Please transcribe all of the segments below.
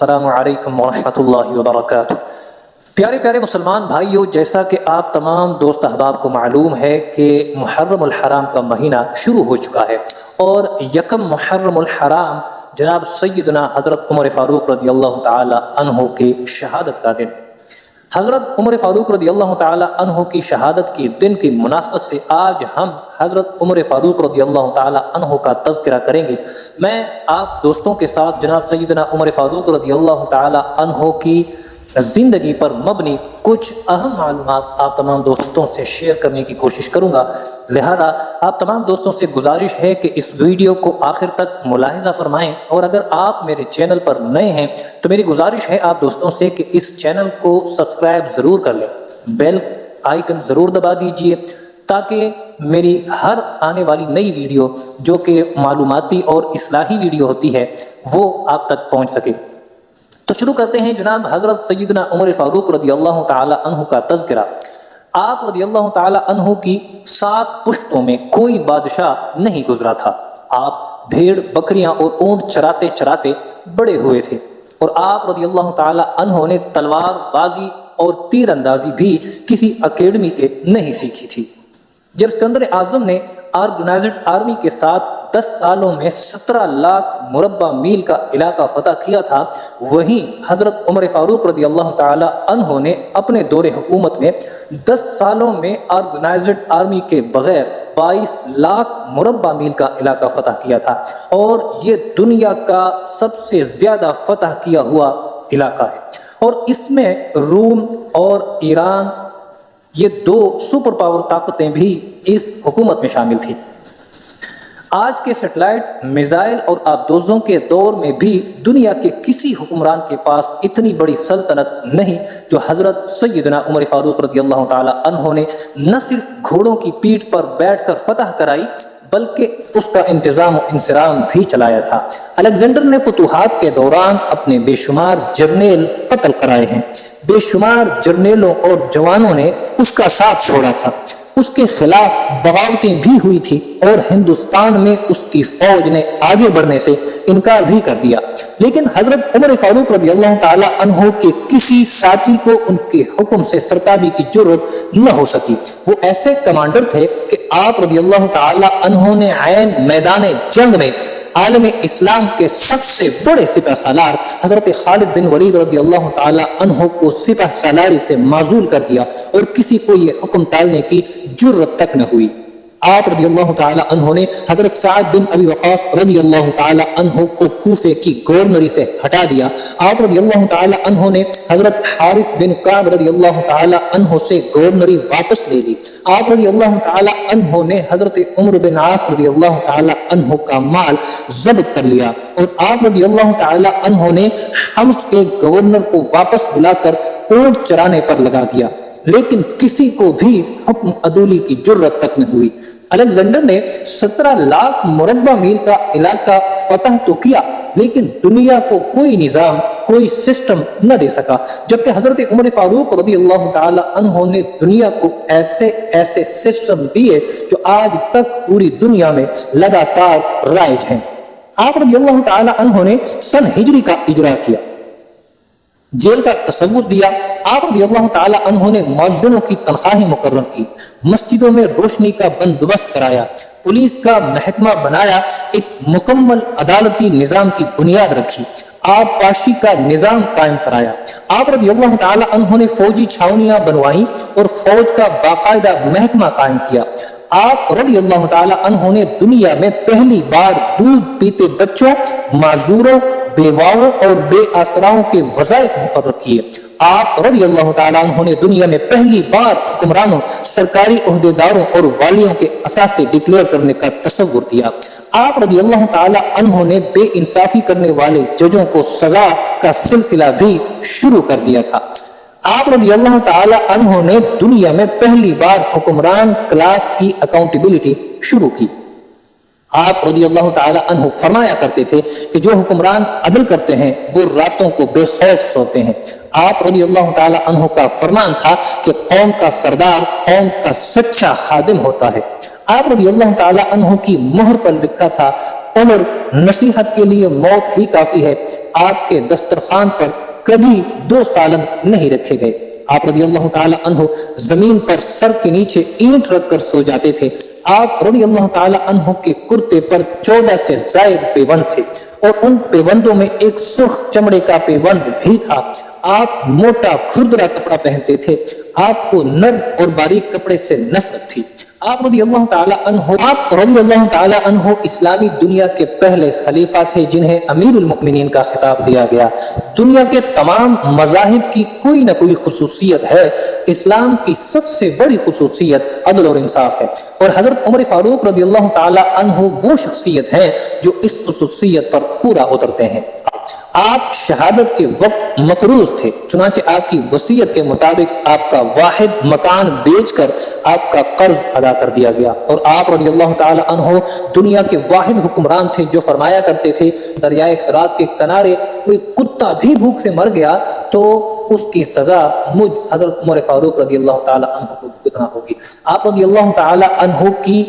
السلام علیکم ورحمۃ اللہ وبرکاتہ۔ پیارے پیارے مسلمان بھائیوں، جیسا کہ آپ تمام دوست احباب کو معلوم ہے کہ محرم الحرام کا مہینہ شروع ہو چکا ہے، اور یکم محرم الحرام جناب سیدنا حضرت عمر فاروق رضی اللہ تعالی عنہ کی شہادت کا دن۔ حضرت عمر فاروق رضی اللہ تعالی عنہ کی شہادت کے دن کی مناسبت سے آج ہم حضرت عمر فاروق رضی اللہ تعالی عنہ کا تذکرہ کریں گے۔ میں آپ دوستوں کے ساتھ جناب سیدنا عمر فاروق رضی اللہ تعالی عنہ کی زندگی پر مبنی کچھ اہم معلومات آپ تمام دوستوں سے شیئر کرنے کی کوشش کروں گا، لہذا آپ تمام دوستوں سے گزارش ہے کہ اس ویڈیو کو آخر تک ملاحظہ فرمائیں، اور اگر آپ میرے چینل پر نئے ہیں تو میری گزارش ہے آپ دوستوں سے کہ اس چینل کو سبسکرائب ضرور کر لیں، بیل آئیکن ضرور دبا دیجئے تاکہ میری ہر آنے والی نئی ویڈیو جو کہ معلوماتی اور اصلاحی ویڈیو ہوتی ہے وہ آپ تک پہنچ سکے۔ تو شروع کرتے ہیں جناب حضرت سیدنا عمر فاروق رضی اللہ تعالی عنہ کا تذکرہ۔ آپ رضی اللہ تعالی عنہ کی 7 پشتوں میں کوئی بادشاہ نہیں گزرا تھا۔ آپ بھیڑ بکریاں اور اونٹ چراتے چراتے بڑے ہوئے تھے، اور آپ رضی اللہ تعالی عنہ نے تلوار بازی اور تیر اندازی بھی کسی اکیڈمی سے نہیں سیکھی تھی۔ جب اسکندر اعظم نے آرگنائزڈ آرمی کے ساتھ 10 سالوں میں 17 لاکھ مربع میل کا علاقہ فتح کیا تھا، وہیں حضرت عمر فاروق رضی اللہ تعالی عنہ نے اپنے دور حکومت میں 10 سالوں میں آرگنائزڈ آرمی کے بغیر 22 لاکھ مربع میل کا علاقہ فتح کیا تھا، اور یہ دنیا کا سب سے زیادہ فتح کیا ہوا علاقہ ہے، اور اس میں روم اور ایران یہ 2 سپر پاور طاقتیں بھی اس حکومت میں شامل تھیں۔ آج کے سیٹلائٹ میزائل اور آبدوزوں کے دور میں بھی دنیا کے کسی حکمران کے پاس اتنی بڑی سلطنت نہیں جو حضرت سیدنا عمر فاروق رضی اللہ تعالی عنہ نے نہ صرف گھوڑوں کی پیٹھ پر بیٹھ کر فتح کرائی بلکہ اس کا انتظام و انصرام بھی چلایا تھا۔ الیگزینڈر نے فتوحات کے دوران اپنے بے شمار جرنیل قتل کرائے ہیں، بے شمار جرنیلوں اور جوانوں نے اس کا ساتھ چھوڑا تھا، اس کے خلاف بغاوتیں بھی ہوئی تھی، اور ہندوستان میں اس کی فوج نے آگے بڑھنے سے انکار بھی کر دیا، لیکن حضرت عمر فاروق رضی اللہ تعالی عنہ کے کسی ساتھی کو ان کے حکم سے سرتابی کی جرت نہ ہو سکی۔ وہ ایسے کمانڈر تھے کہ آپ رضی اللہ تعالی عنہ نے عین میدان جنگ میں عالم اسلام کے سب سے بڑے سپہ سالار حضرت خالد بن ولید رضی اللہ تعالی عنہ کو سپہ سالاری سے معزول کر دیا، اور کسی کو یہ حکم ٹالنے کی جرت تک نہ ہوئی۔ آپ رضی اللہ تعالی عنہ نے حضرت سعد بن ابی وقاص رضی اللہ تعالی عنہ کو کوفے کی گورنری سے ہٹا دیا۔ آپ رضی اللہ تعالی عنہ نے حضرت حارث بن کعب رضی اللہ تعالی عنہ سے گورنری واپس لے لی۔ آپ رضی اللہ تعالی عنہ نے حضرت عمر بن عاص رضی اللہ تعالی عنہ کا مال ضبط کر لیا، اور آپ رضی اللہ تعالی عنہ نے حمص کے گورنر کو واپس بلا کر اونٹ چرانے پر لگا دیا، لیکن کسی کو بھی حکم عدولی کی جرت تک نہ ہوئی۔ الیگزینڈر نے 17 لاکھ مربع میل کا علاقہ فتح تو کیا، لیکن دنیا کو کوئی نظام، کوئی سسٹم نہ دے سکا، جبکہ حضرت عمر فاروق رضی اللہ تعالی عنہ نے دنیا کو ایسے سسٹم دیے جو آج تک پوری دنیا میں لگاتار رائج ہیں۔ آپ رضی اللہ تعالی عنہ نے سن ہجری کا اجرا کیا، جیل کا تصور دیا۔ آپ رضی اللہ تعالی عنہ نے مؤذنوں کی تنخواہیں مقرر کی، مسجدوں میں روشنی کا بندوبست کرایا، پولیس کا محکمہ بنایا، ایک مکمل عدالتی نظام کی بنیاد رکھی، آب پاشی کا نظام قائم کرایا۔ آپ رضی اللہ تعالی عنہ نے فوجی چھاونیاں بنوائیں اور فوج کا باقاعدہ محکمہ قائم کیا۔ آپ رضی اللہ تعالی عنہ نے دنیا میں پہلی بار دودھ پیتے بچوں، معذوروں، بیواؤں اور بے آسراؤں کے وظائف مقرر کیے۔ آپ رضی اللہ تعالیٰ عنہ نے دنیا میں پہلی بار حکمرانوں، سرکاری عہدیداروں اور والیوں کے اثاثے ڈکلیئر کرنے کا تصور دیا۔ آپ رضی اللہ تعالیٰ عنہ نے بے انصافی کرنے والے ججوں کو سزا کا سلسلہ بھی شروع کر دیا تھا۔ آپ رضی اللہ تعالیٰ عنہ نے دنیا میں پہلی بار حکمران کلاس کی اکاؤنٹیبلٹی شروع کی۔ آپ رضی اللہ تعالی عنہ فرمایا کرتے تھے کہ جو حکمران عدل کرتے ہیں وہ راتوں کو بے خوف سوتے ہیں۔ آپ رضی اللہ تعالی عنہ کا فرمان تھا کہ قوم کا سردار قوم کا سچا خادم ہوتا ہے۔ آپ رضی اللہ تعالی عنہ کی مہر پر لکھا تھا عمر نصیحت کے لیے موت ہی کافی ہے۔ آپ کے دسترخوان پر کبھی 2 سالن نہیں رکھے گئے۔ آپ رضی اللہ تعالی عنہ زمین پر سر کے نیچے اینٹ رکھ کر سو جاتے تھے۔ آپ رضی اللہ تعالی عنہ کے کرتے پر 14 سے زائد پیوند تھے اور ان پیوندوں میں ایک سرخ چمڑے کا پیوند بھی تھا۔ آپ موٹا کھردرا کپڑا پہنتے تھے۔ آپ کو نرم اور باریک کپڑے سے نفرت تھی۔ آپ رضی اللہ تعالی عنہ اسلامی دنیا کے پہلے خلیفہ تھے جنہیں امیر المؤمنین کا خطاب دیا گیا۔ دنیا کے تمام مذاہب کی کوئی نہ کوئی خصوصیت ہے، اسلام کی سب سے بڑی خصوصیت عدل اور انصاف ہے، اور حضرت عمر فاروق رضی اللہ تعالی عنہ وہ شخصیت ہے جو اس خصوصیت پر پورا اترتے ہیں۔ آپ شہادت کے وقت مقروض تھے، چنانچہ آپ کی وصیت کے مطابق آپ کا واحد مکان بیچ کر آپ کا قرض ادا کر دیا گیا، اور آپ رضی اللہ تعالی عنہ دنیا کے واحد حکمران تھے جو فرمایا کرتے تھے دریائے فرات کے کنارے کوئی کتا بھی بھوک سے مر گیا تو اس کی سزا مجھ حضرت عمر فاروق رضی اللہ تعالی عنہ کو بھگتنا ہوگی۔ آپ رضی اللہ تعالی عنہ کی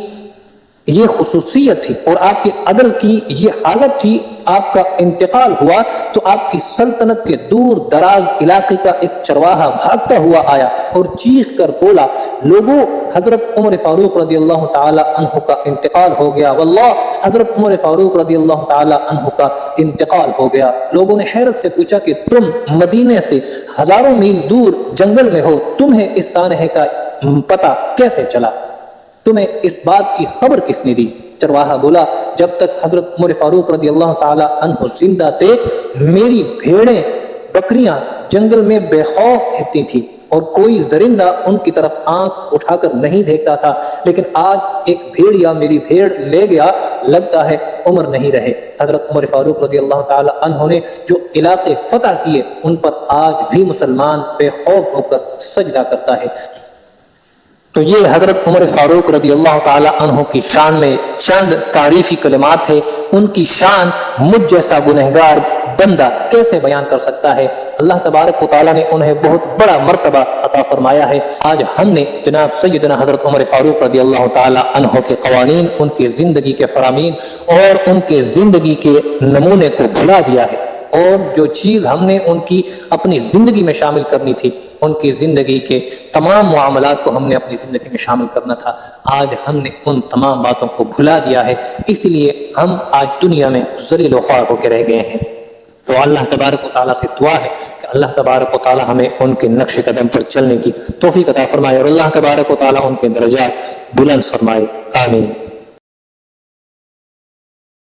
یہ خصوصیت تھی اور آپ کے عدل کی یہ حالت تھی۔ آپ کا انتقال ہوا تو آپ کی سلطنت کے دور دراز علاقے کا ایک چرواہا بھاگتا ہوا آیا اور چیخ کر بولا، لوگوں حضرت عمر فاروق رضی اللہ تعالی عنہ کا انتقال ہو گیا، واللہ حضرت عمر فاروق رضی اللہ تعالی عنہ کا انتقال ہو گیا۔ لوگوں نے حیرت سے پوچھا کہ تم مدینے سے ہزاروں میل دور جنگل میں ہو، تمہیں اس سانحے کا پتہ کیسے چلا؟ تمہیں اس بات کی خبر کس نے دی؟ چرواہا بولا، جب تک حضرت عمر فاروق رضی اللہ تعالی عنہ زندہ تھے میری بھیڑیں بکریاں جنگل میں بے خوف پھرتی تھی اور کوئی درندہ ان کی طرف آنکھ اٹھا کر نہیں دیکھتا تھا، لیکن آج ایک بھیڑیا میری بھیڑ لے گیا، لگتا ہے عمر نہیں رہے۔ حضرت عمر فاروق رضی اللہ تعالی عنہ نے جو علاقے فتح کیے ان پر آج بھی مسلمان بے خوف ہو کر سجدہ کرتا ہے۔ تو یہ حضرت عمر فاروق رضی اللہ تعالی عنہ کی شان میں چند تعریفی کلمات تھے۔ ان کی شان مجھ جیسا گنہگار بندہ کیسے بیان کر سکتا ہے؟ اللہ تبارک و تعالیٰ نے انہیں بہت بڑا مرتبہ عطا فرمایا ہے۔ آج ہم نے جناب سیدنا حضرت عمر فاروق رضی اللہ تعالی عنہ کے قوانین، ان کے زندگی کے فرامین اور ان کے زندگی کے نمونے کو بھلا دیا ہے، اور جو چیز ہم نے ان کی اپنی زندگی میں شامل کرنی تھی، ان کی زندگی کے تمام معاملات کو ہم نے اپنی زندگی میں شامل کرنا تھا، آج ہم نے ان تمام باتوں کو بھلا دیا ہے، اس لیے ہم آج دنیا میں ذلیل و خوار ہو کے رہ گئے ہیں۔ تو اللہ تبارک و تعالیٰ سے دعا ہے کہ اللہ تبارک و تعالیٰ ہمیں ان کے نقش قدم پر چلنے کی توفیق عطا فرمائے، اور اللہ تبارک و تعالیٰ ان کے درجات بلند فرمائے، آمین۔